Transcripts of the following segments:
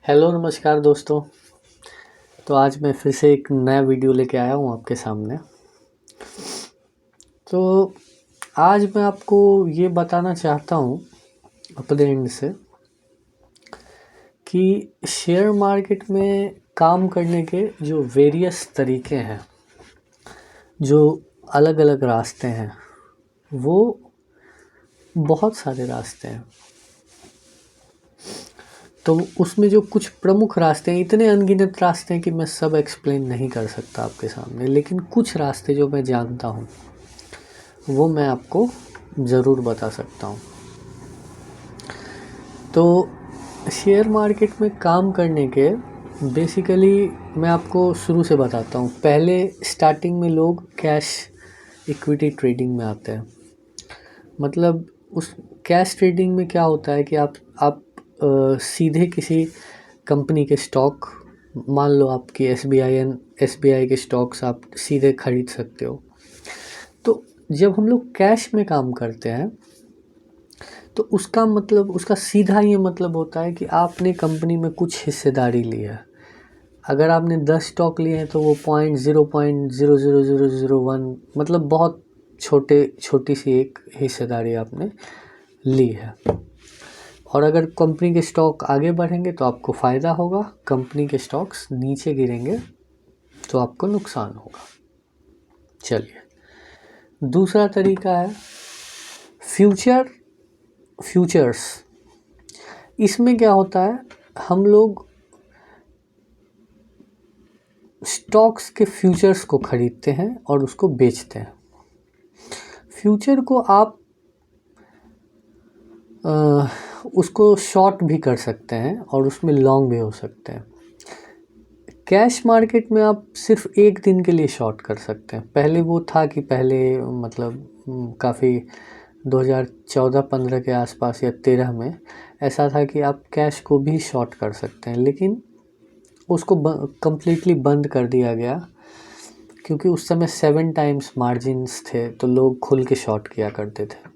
Hello नमस्कार दोस्तों। तो आज मैं फिर से एक नया वीडियो लेके आया हूँ आपके सामने। तो आज मैं आपको ये बताना चाहता हूँ अपने एंड से कि शेयर मार्केट में काम करने के जो वेरियस तरीके हैं, जो अलग अलग रास्ते हैं, वो बहुत सारे रास्ते हैं। तो उसमें जो कुछ प्रमुख रास्ते हैं, इतने अनगिनत रास्ते हैं कि मैं सब एक्सप्लेन नहीं कर सकता आपके सामने, लेकिन कुछ रास्ते जो मैं जानता हूँ वो मैं आपको ज़रूर बता सकता हूँ। तो शेयर मार्केट में काम करने के बेसिकली मैं आपको शुरू से बताता हूँ। पहले स्टार्टिंग में लोग कैश इक्विटी ट्रेडिंग में आते हैं। मतलब उस कैश ट्रेडिंग में क्या होता है कि आप सीधे किसी कंपनी के स्टॉक, मान लो आपकी एसबीआई के स्टॉक्स आप सीधे खरीद सकते हो। तो जब हम लोग कैश में काम करते हैं तो उसका मतलब, उसका सीधा ये मतलब होता है कि आपने कंपनी में कुछ हिस्सेदारी ली है। अगर आपने 10 स्टॉक लिए हैं तो वो 0.0000001 मतलब बहुत छोटी सी एक हिस्सेदारी आपने ली है। और अगर कंपनी के स्टॉक आगे बढ़ेंगे तो आपको फ़ायदा होगा, कंपनी के स्टॉक्स नीचे गिरेंगे तो आपको नुकसान होगा। चलिए, दूसरा तरीका है फ्यूचर्स। इसमें क्या होता है, हम लोग स्टॉक्स के फ्यूचर्स को खरीदते हैं और उसको बेचते हैं। फ्यूचर को आप उसको शॉर्ट भी कर सकते हैं और उसमें लॉन्ग भी हो सकते हैं। कैश मार्केट में आप सिर्फ एक दिन के लिए शॉर्ट कर सकते हैं। पहले वो था कि पहले मतलब काफ़ी 2014-15 के आसपास या 13 में ऐसा था कि आप कैश को भी शॉर्ट कर सकते हैं, लेकिन उसको कम्प्लीटली बंद कर दिया गया क्योंकि उस समय 7 टाइम्स मार्जिन्स थे तो लोग खुल के शॉर्ट किया करते थे।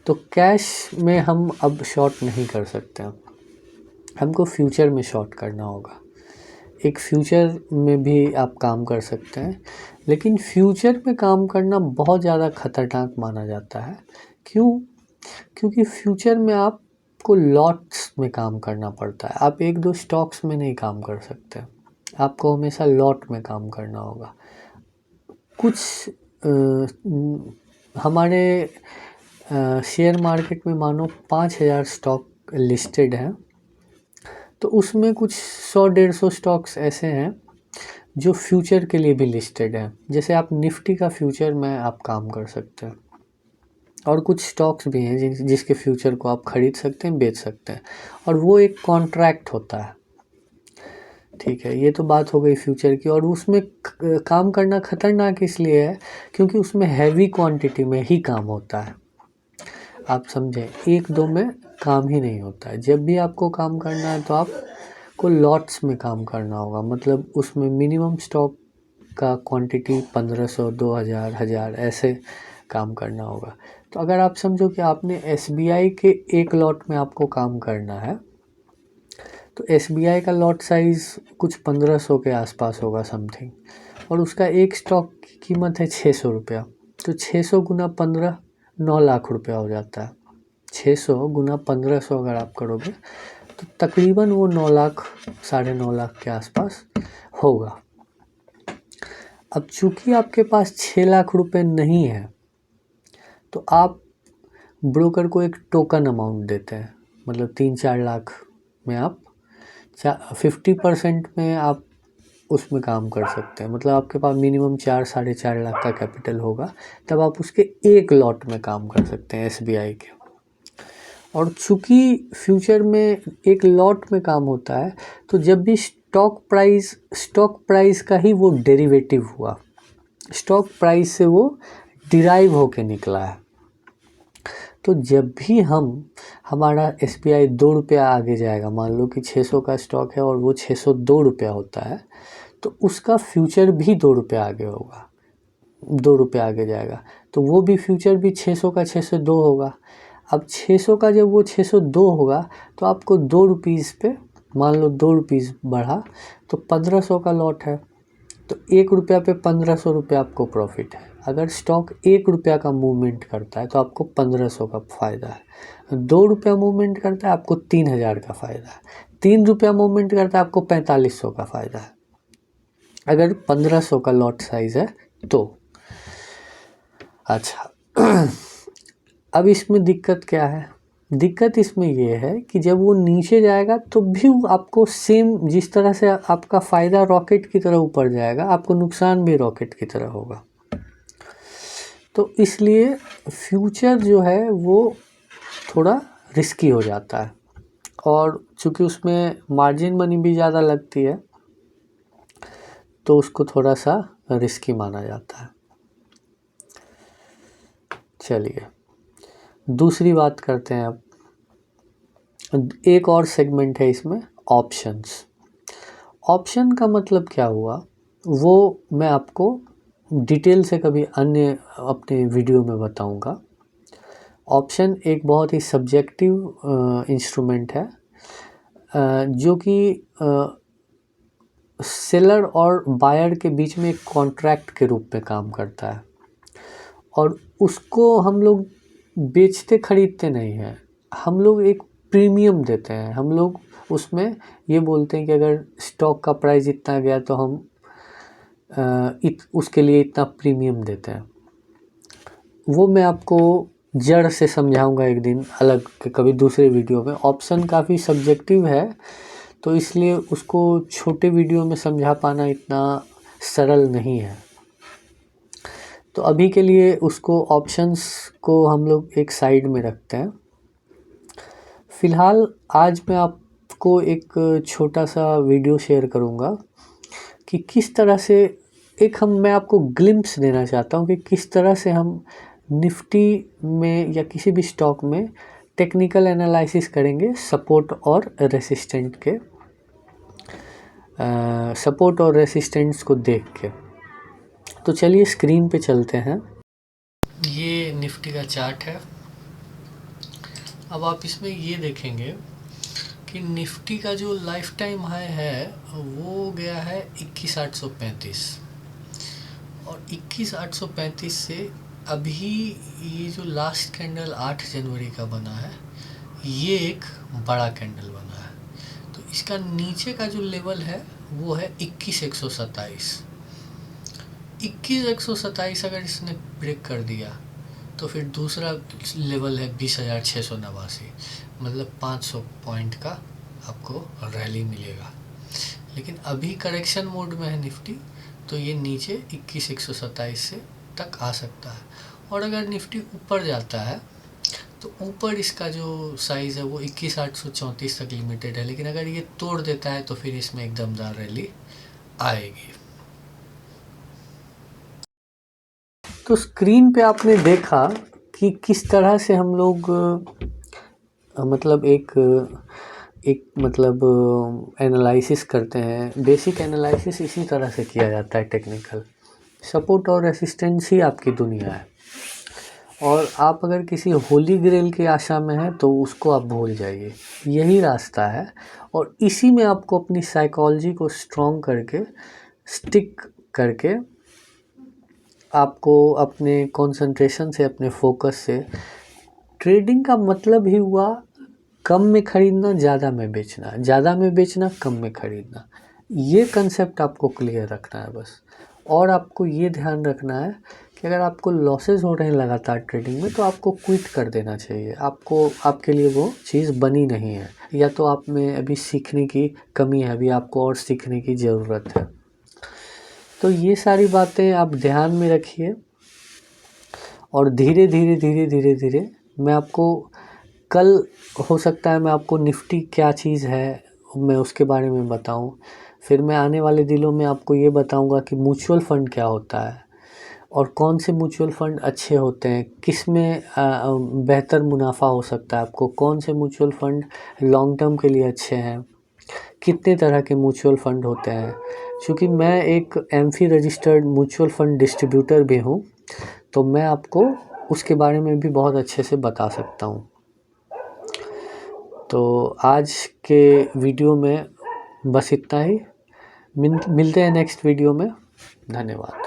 तो कैश में हम अब शॉर्ट नहीं कर सकते हैं, हमको फ्यूचर में शॉर्ट करना होगा। एक फ्यूचर में भी आप काम कर सकते हैं, लेकिन फ्यूचर में काम करना बहुत ज़्यादा खतरनाक माना जाता है। क्यों? क्योंकि फ्यूचर में आपको लॉट्स में काम करना पड़ता है। आप एक दो स्टॉक्स में नहीं काम कर सकते, आपको हमेशा लॉट में काम करना होगा। कुछ हमारे शेयर मार्केट में मानो 5000 स्टॉक लिस्टेड हैं, तो उसमें कुछ 100-150 स्टॉक्स ऐसे हैं जो फ्यूचर के लिए भी लिस्टेड हैं। जैसे आप निफ्टी का फ्यूचर में आप काम कर सकते हैं, और कुछ स्टॉक्स भी हैं जिसके फ्यूचर को आप खरीद सकते हैं, बेच सकते हैं, और वो एक कॉन्ट्रैक्ट होता है। ठीक है, ये तो बात हो गई फ्यूचर की। और उसमें काम करना खतरनाक इसलिए है क्योंकि उसमें हैवी क्वांटिटी में ही काम होता है। आप समझें, एक दो में काम ही नहीं होता है। जब भी आपको काम करना है तो आपको लॉट्स में काम करना होगा। मतलब उसमें मिनिमम स्टॉक का क्वांटिटी 1500, 2000, 1000 ऐसे काम करना होगा। तो अगर आप समझो कि आपने एसबीआई के एक लॉट में आपको काम करना है, तो एसबीआई का लॉट साइज़ कुछ 1500 के आसपास होगा समथिंग, और उसका एक स्टॉक की कीमत है 600 रुपया। तो 600 गुना 15, 9 लाख रुपया हो जाता है। 600 गुना 1500 अगर आप करोगे तो तकरीबन वो 9 लाख, 9.5 लाख के आसपास होगा। अब चूंकि आपके पास 6 लाख रुपए नहीं है तो आप ब्रोकर को एक टोकन अमाउंट देते हैं। मतलब 3-4 लाख में आप 50% में आप उसमें काम कर सकते हैं। मतलब आपके पास मिनिमम 4-4.5 लाख का कैपिटल होगा, तब आप उसके एक लॉट में काम कर सकते हैं एसबीआई के। और चूंकि फ्यूचर में एक लॉट में काम होता है, तो जब भी स्टॉक प्राइस का ही वो डेरिवेटिव हुआ, स्टॉक प्राइस से वो डिराइव होके निकला है। तो जब भी हमारा एसबीआई 2 रुपया आगे जाएगा, मान लो कि 600 का स्टॉक है और वो 602 रुपया होता है, तो उसका फ्यूचर भी 2 रुपया आगे होगा, 2 रुपया आगे जाएगा, तो वो भी फ्यूचर भी 600 का 602 होगा। अब 600 का जब वो 602 होगा तो आपको 2 रुपीज़ पे मान लो 2 रुपीज़ बढ़ा तो 1500 का लॉट है, तो 1 रुपया पे 1500 रुपया आपको प्रॉफिट है। अगर स्टॉक 1 रुपया का मूवमेंट करता है तो आपको 1500 का फ़ायदा है। 2 रुपया मूवमेंट करता है आपको 3000 का फ़ायदा है। 3 रुपया मूवमेंट करता है आपको 4500 का फ़ायदा है, अगर 1500 का लॉट साइज़ है तो। अच्छा अब इसमें दिक्कत क्या है? दिक्कत इसमें ये है कि जब वो नीचे जाएगा तो भी आपको सेम, जिस तरह से आपका फ़ायदा रॉकेट की तरह ऊपर जाएगा, आपको नुकसान भी रॉकेट की तरह होगा। तो इसलिए फ्यूचर जो है वो थोड़ा रिस्की हो जाता है, और चूँकि उसमें मार्जिन मनी भी ज़्यादा लगती है तो उसको थोड़ा सा रिस्की माना जाता है। चलिए दूसरी बात करते हैं अब। एक और सेगमेंट है इसमें, ऑप्शंस। ऑप्शन का मतलब क्या हुआ वो मैं आपको डिटेल से कभी अन्य अपने वीडियो में बताऊंगा। ऑप्शन एक बहुत ही सब्जेक्टिव इंस्ट्रूमेंट है, जो कि सेलर और बायर के बीच में एक कॉन्ट्रैक्ट के रूप में काम करता है, और उसको हम लोग बेचते खरीदते नहीं हैं, हम लोग एक प्रीमियम देते हैं। हम लोग उसमें ये बोलते हैं कि अगर स्टॉक का प्राइस इतना गया तो हम उसके लिए इतना प्रीमियम देते हैं। वो मैं आपको जड़ से समझाऊंगा एक दिन अलग कभी दूसरे वीडियो में। ऑप्शन काफ़ी सब्जेक्टिव है तो इसलिए उसको छोटे वीडियो में समझा पाना इतना सरल नहीं है। तो अभी के लिए उसको, ऑप्शंस को हम लोग एक साइड में रखते हैं। फ़िलहाल आज मैं आपको एक छोटा सा वीडियो शेयर करूंगा कि किस तरह से मैं आपको ग्लिम्प्स देना चाहता हूं कि किस तरह से हम निफ्टी में या किसी भी स्टॉक में टेक्निकल एनालिसिस करेंगे सपोर्ट और रेसिस्टेंट के, सपोर्ट और रेसिस्टेंट्स को देख के। तो चलिए स्क्रीन पे चलते हैं। ये निफ्टी का चार्ट है। अब आप इसमें ये देखेंगे कि निफ्टी का जो लाइफ टाइम हाई है वो गया है 21,835, और 21,835 से अभी ये जो लास्ट कैंडल 8 जनवरी का बना है ये एक बड़ा कैंडल बना है। तो इसका नीचे का जो लेवल है वो है 21,127। 21,127 अगर इसने ब्रेक कर दिया तो फिर दूसरा लेवल है 20,689, मतलब 500 पॉइंट का आपको रैली मिलेगा। लेकिन अभी करेक्शन मोड में है निफ्टी, तो ये नीचे 21,127 से तक आ सकता है। और अगर निफ्टी ऊपर जाता है तो ऊपर इसका जो साइज़ है वो 21,834 तक लिमिटेड है, लेकिन अगर ये तोड़ देता है तो फिर इसमें एक दमदार रैली आएगी। तो स्क्रीन पे आपने देखा कि किस तरह से हम लोग मतलब एक मतलब एनालिसिस करते हैं। बेसिक एनालिसिस इसी तरह से किया जाता है टेक्निकल। सपोर्ट और रेसिस्टेंस ही आपकी दुनिया है, और आप अगर किसी होली ग्रेल की आशा में हैं तो उसको आप भूल जाइए, यही रास्ता है। और इसी में आपको अपनी साइकोलॉजी को स्ट्रॉन्ग करके, स्टिक करके, आपको अपने कंसंट्रेशन से, अपने फोकस से, ट्रेडिंग का मतलब ही हुआ कम में खरीदना, ज़्यादा में बेचना, ज़्यादा में बेचना, कम में खरीदना। ये कंसेप्ट आपको क्लियर रखना है बस। और आपको ये ध्यान रखना है कि अगर आपको लॉसेस हो रहे हैं लगातार ट्रेडिंग में तो आपको क्विट कर देना चाहिए। आपके लिए वो चीज़ बनी नहीं है, या तो आप में अभी सीखने की कमी है, अभी आपको और सीखने की ज़रूरत है। तो ये सारी बातें आप ध्यान में रखिए, और धीरे धीरे धीरे धीरे धीरे मैं आपको कल, हो सकता है मैं आपको निफ्टी क्या चीज़ है मैं उसके बारे में बताऊं। फिर मैं आने वाले दिनों में आपको ये बताऊंगा कि म्यूचुअल फ़ंड क्या होता है, और कौन से म्यूचुअल फ़ंड अच्छे होते हैं, किस में बेहतर मुनाफा हो सकता है आपको, कौन से म्यूचुअल फ़ंड लॉन्ग टर्म के लिए अच्छे हैं, कितने तरह के म्यूचुअल फ़ंड होते हैं। क्योंकि मैं एक AMFI registered mutual fund distributor भी हूँ, तो मैं आपको उसके बारे में भी बहुत अच्छे से बता सकता हूँ। तो आज के वीडियो में बस इतना ही। मिलते हैं नेक्स्ट वीडियो में। धन्यवाद।